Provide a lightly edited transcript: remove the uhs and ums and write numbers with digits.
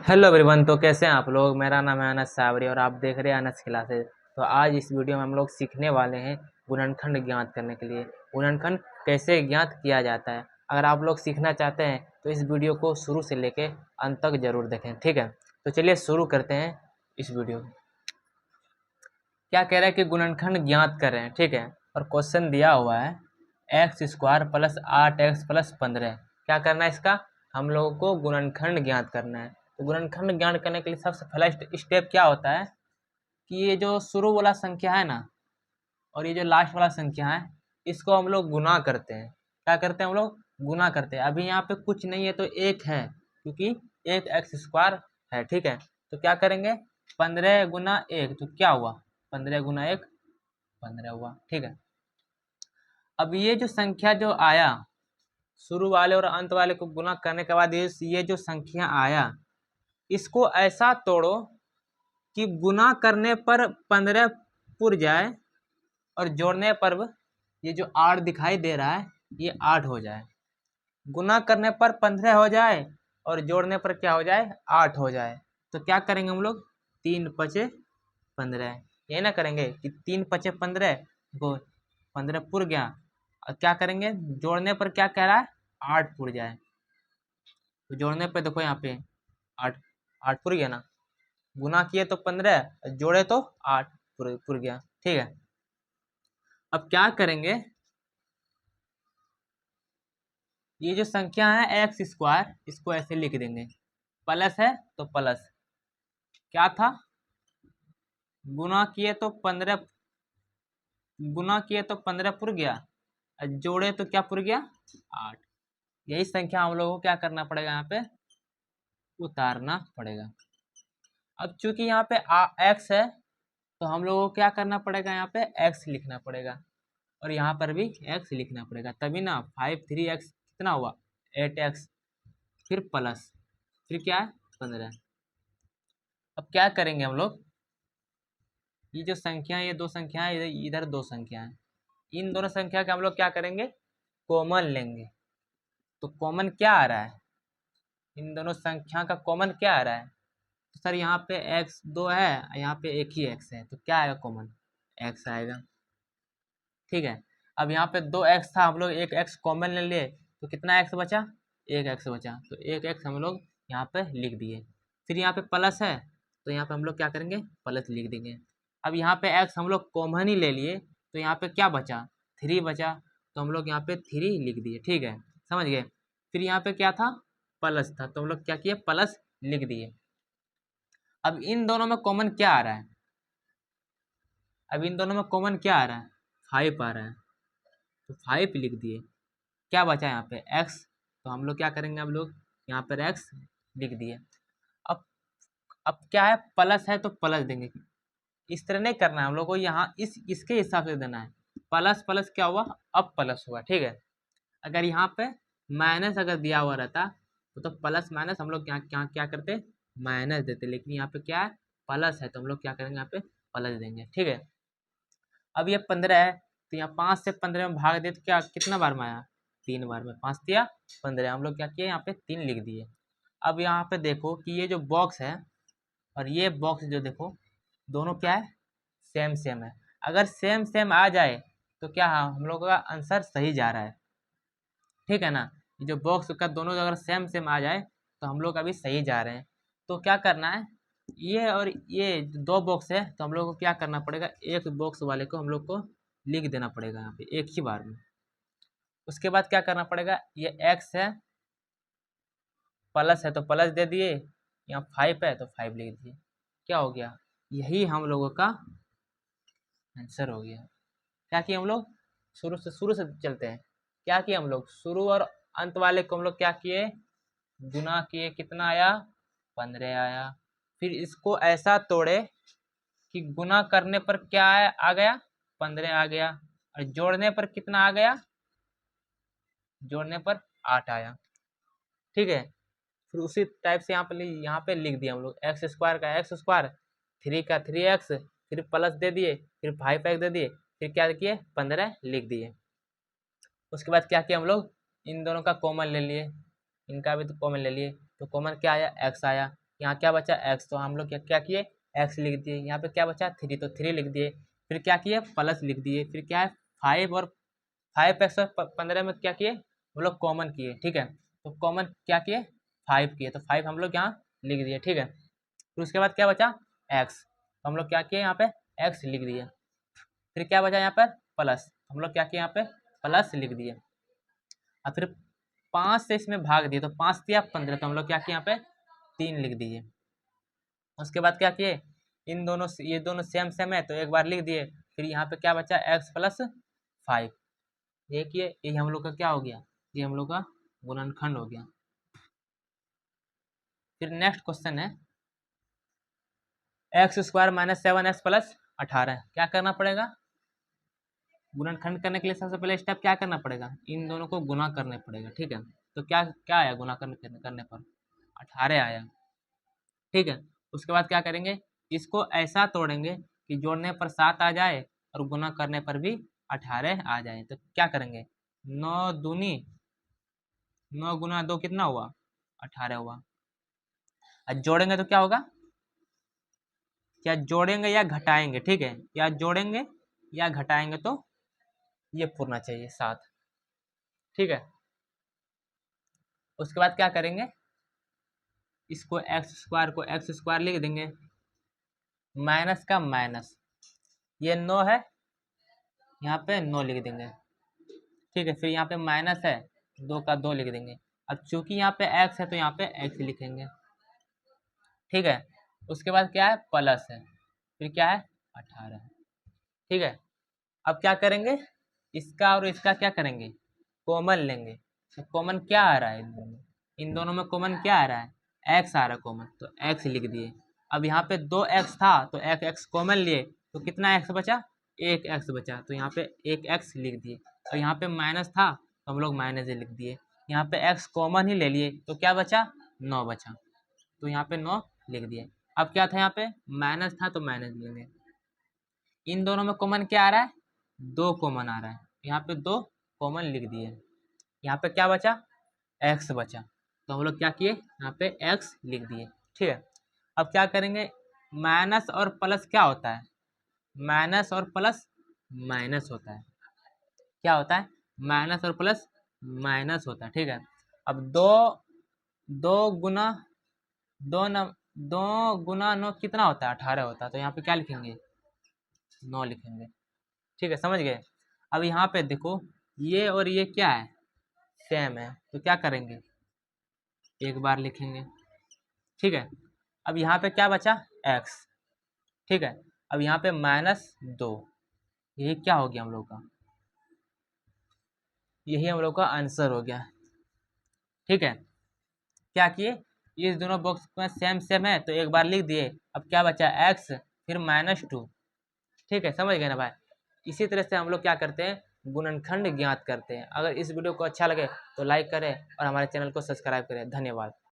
Hello everyone. तो कैसे हैं आप लोग। मेरा नाम है अनस सावरी और आप देख रहे हैं अनस क्लासेस। तो आज इस वीडियो में हम लोग सीखने वाले हैं गुणनखंड ज्ञात करने के लिए गुणनखंड कैसे ज्ञात किया जाता है। अगर आप लोग सीखना चाहते हैं तो इस वीडियो को शुरू से लेके अंत तक जरूर देखें, ठीक है। तो चलिए शुरू करते हैं इस वीडियो को। क्या कह रहा है कि गुणनखंड ज्ञात कर रहे हैं, ठीक है। और क्वेश्चन दिया हुआ है x square plus 8x plus 15। क्या करना है इसका, हम लोगों को गुणनखंड ज्ञात करना है। तो गुणनखंड ज्ञात करने के लिए सबसे पहला स्टेप क्या होता है कि ये जो शुरू वाला संख्या है ना और ये जो लास्ट वाला संख्या है इसको हम लोग गुना करते हैं। क्या करते हैं हम लोग, गुना करते हैं। अभी यहाँ पे कुछ नहीं है तो एक है, क्योंकि एक एक्स स्क्वायर है, ठीक है। तो क्या करेंगे, 15 गुना 1 तो क्या हुआ, 15 गुना 1 15 हुआ, ठीक है। अब ये जो संख्या जो आया शुरू वाले और अंत वाले को गुना करने के बाद ये जो संख्या आया इसको ऐसा तोड़ो कि गुना करने पर 15 पुर जाए और जोड़ने पर ये जो 8 दिखाई दे रहा है ये 8 हो जाए। गुना करने पर 15 हो जाए और जोड़ने पर क्या हो जाए, 8 हो जाए। तो क्या करेंगे हम लोग, 3 × 5 = 15, ये ना करेंगे कि 3 × 5 = 15 को 15 पुर गया। और क्या करेंगे, जोड़ने पर क्या कह रहा है, 8 पुर जाए। तो जोड़ने पे देखो यहाँ पे 8 8 पुर गया ना, गुना किए तो 15 जोड़े तो 8 पुर गया, ठीक है। अब क्या करेंगे, ये जो संख्या है एक्स स्क्वायर इसको ऐसे लिख देंगे, प्लस है तो प्लस क्या था, गुना किए तो 15 पुर गया और जोड़े तो क्या पुर गया, 8। यही संख्या हम लोगों को क्या करना पड़ेगा, यहाँ पे उतारना पड़ेगा। अब चूंकि यहाँ पे एक्स है तो हम लोगों को क्या करना पड़ेगा, यहाँ पे एक्स लिखना पड़ेगा और यहाँ पर भी एक्स लिखना पड़ेगा, तभी ना 5 3x कितना हुआ, 8x, फिर प्लस फिर क्या है 15। अब क्या करेंगे हम लोग, ये जो संख्या ये दो संख्या है, इधर दो संख्या है, इन दोनों संख्या के हम लोग क्या करेंगे, कॉमन लेंगे। तो कॉमन क्या आ रहा है, इन दोनों संख्या का कॉमन क्या आ रहा है, तो सर यहाँ पे x 2 है, यहाँ पे एक ही x है, तो क्या आएगा कॉमन, x आएगा, ठीक है। अब यहाँ पे 2x था, हम लोग एक x कॉमन ले लिए तो कितना x बचा, एक x बचा, तो एक x हम लोग यहाँ पे लिख दिए। फिर यहाँ पे प्लस है तो यहाँ पे हम लोग क्या करेंगे, प्लस लिख देंगे। अब यहाँ पे x हम लोग कॉमन ही ले लिए तो यहाँ पे क्या बचा, 3 बचा, तो हम लोग यहाँ पे 3 लिख दिए, ठीक है, समझ गए। फिर यहाँ पे क्या था, प्लस था, तो हम लोग क्या किए, प्लस लिख दिए। अब इन दोनों में कॉमन क्या आ रहा है, अब इन दोनों में कॉमन क्या आ रहा है, 5 आ रहा है, तो 5 लिख दिए। क्या बचा यहाँ पे x, तो हम लोग क्या करेंगे, हम लोग यहाँ पर x लिख दिए। अब अब क्या है, प्लस है तो प्लस देंगे, इस तरह नहीं करना है हम लोग को, यहाँ इसके हिसाब से देना है। प्लस प्लस क्या हुआ, अब प्लस हुआ, ठीक है। अगर यहाँ पे माइनस अगर दिया हुआ रहता तो प्लस माइनस हम लोग क्या क्या क्या करते, माइनस देते, लेकिन यहाँ पे क्या है, प्लस है तो हम लोग क्या करेंगे, यहाँ पे प्लस देंगे, ठीक है। अब ये 15 है तो यहाँ 5 से 15 में भाग दे तो क्या कितना बार में आया, 3 बार में, 5 दिया 15, हम लोग क्या किए, यहाँ पे 3 लिख दिए। अब यहाँ पे देखो कि ये जो बॉक्स है और ये बॉक्स जो देखो दोनों क्या है, सेम सेम है। अगर सेम सेम आ जाए तो क्या हम लोग का आंसर सही जा रहा है, ठीक है ना। ये जो बॉक्स का दोनों अगर सेम सेम आ जाए तो हम लोग अभी सही जा रहे हैं। तो क्या करना है, ये और ये दो बॉक्स है तो हम लोग को क्या करना पड़ेगा, एक बॉक्स वाले को हम लोग को लिख देना पड़ेगा यहाँ पे एक ही बार में। उसके बाद क्या करना पड़ेगा, ये x है, प्लस है तो प्लस दे दिए, यहाँ 5 है तो 5 लिख दिए, क्या हो गया, यही हम लोगों का आंसर हो गया। क्या किए हम लोग, शुरू से चलते हैं। क्या किए हम लोग, शुरू और अंत वाले को हम लोग क्या किए, गुना किए, कितना आया, 15 आया। फिर इसको ऐसा तोड़े कि गुना करने पर क्या आ गया, 15 आ गया, और जोड़ने पर कितना आ गया, जोड़ने पर 8 आया, ठीक है। फिर उसी टाइप से यहाँ पे लिख दिया हम लोग, एक्स स्क्वायर का एक्स स्क्वायर, 3 का 3x, फिर प्लस दे दिए, फिर 5x दे दिए, फिर क्या किए, 15 लिख दिए। उसके बाद क्या किया हम लोग, इन दोनों का कॉमन ले लिए, इनका भी तो कॉमन ले लिए, तो कॉमन क्या आया, x आया। यहाँ क्या बचा एक्स, तो हम लोग क्या क्या किए एक्स लिख दिए। यहाँ पे क्या बचा 3, तो 3 लिख दिए। फिर क्या किए प्लस लिख दिए। फिर क्या है 5 और 5x और 15 में क्या किए हम लोग कॉमन किए, ठीक है। तो कॉमन क्या किए 5 किए, तो 5 हम लोग यहाँ लिख दिए, ठीक है। फिर उसके बाद क्या बचा x, तो हम लोग क्या किए यहाँ पे x लिख दिए। फिर क्या बचा यहाँ पर प्लस, हम लोग क्या किए यहाँ पे प्लस लिख दिए। और फिर 5 से इसमें भाग दिए, तो 5 दिया 15, तो हम लोग क्या किए यहाँ पे 3 लिख दिए। उसके बाद क्या किए इन दोनों ये दोनों सेम सेम है तो एक बार लिख दिए। फिर यहाँ पे क्या बचा x प्लस 5, ये किए, ये हम लोग का क्या हो गया, ये हम लोग का गुणनखंड हो गया। फिर नेक्स्ट क्वेश्चन है x² माइनस 7x प्लस 18, क्या करना पड़ेगा गुणनखंड करने के लिए सबसे पहले स्टेप क्या करना पड़ेगा, इन दोनों को गुना करने पड़ेगा, ठीक है। तो क्या क्या आया गुना करने पर 18 आया, ठीक है। उसके बाद क्या करेंगे इसको ऐसा तोड़ेंगे कि जोड़ने पर 7 आ जाए और गुना करने पर भी 18 आ जाए। तो क्या करेंगे 9 दूनी 9 गुना 2 कितना हुआ 18 हुआ। और जोड़ेंगे तो क्या होगा, क्या जोड़ेंगे या घटाएंगे, ठीक है, या जोड़ेंगे या घटाएंगे तो ये पूरना चाहिए 7, ठीक है। उसके बाद क्या करेंगे इसको x² लिख देंगे, माइनस का माइनस, ये 9 है यहाँ पे 9 लिख देंगे, ठीक है। फिर यहाँ पे माइनस है 2 का 2 लिख देंगे। अब चूंकि यहाँ पे x है तो यहाँ पे x लिखेंगे, ठीक है। उसके बाद क्या है प्लस है, फिर क्या है 18, ठीक है। अब क्या करेंगे इसका और इसका क्या करेंगे कॉमन लेंगे। तो कॉमन क्या आ रहा है इन दोनों में कॉमन क्या आ रहा है x आ रहा है कॉमन, तो x लिख दिए। अब यहाँ पे 2x था तो एक x कॉमन लिए तो कितना x बचा 1x बचा, तो यहाँ पे 1x लिख दिए। और यहाँ पे माइनस था तो हम लोग माइनस लिख दिए। यहाँ पे x कॉमन ही ले लिए तो क्या बचा 9 बचा, तो यहाँ पे 9 लिख दिए। अब क्या था यहाँ पे माइनस था तो माइनस लेंगे। इन दोनों में कॉमन क्या आ रहा है 2 कॉमन आ रहा है, यहाँ पे 2 कॉमन लिख दिए। यहाँ पे क्या बचा x बचा, तो हम लोग क्या किए यहाँ पे x लिख दिए, ठीक है। अब क्या करेंगे माइनस और प्लस क्या होता है, माइनस और प्लस माइनस होता है, क्या होता है माइनस और प्लस माइनस होता है, ठीक है। अब दो गुना 9 कितना होता है 18 होता है, तो यहाँ पे क्या लिखेंगे 9 लिखेंगे, ठीक है, समझ गए। अब यहाँ पे देखो ये और ये क्या है सेम है, तो क्या करेंगे एक बार लिखेंगे, ठीक है। अब यहाँ पे क्या बचा x, ठीक है। अब यहाँ पे -2, यही क्या हो गया हम लोग का, यही हम लोग का आंसर हो गया, ठीक है। क्या किए इस दोनों बॉक्स में सेम सेम है तो एक बार लिख दिए। अब क्या बचा x फिर -2, ठीक है, समझ गए ना भाई। इसी तरह से हम लोग क्या करते हैं गुणनखंड ज्ञात करते हैं। अगर इस वीडियो को अच्छा लगे तो लाइक करें और हमारे चैनल को सब्सक्राइब करें। धन्यवाद।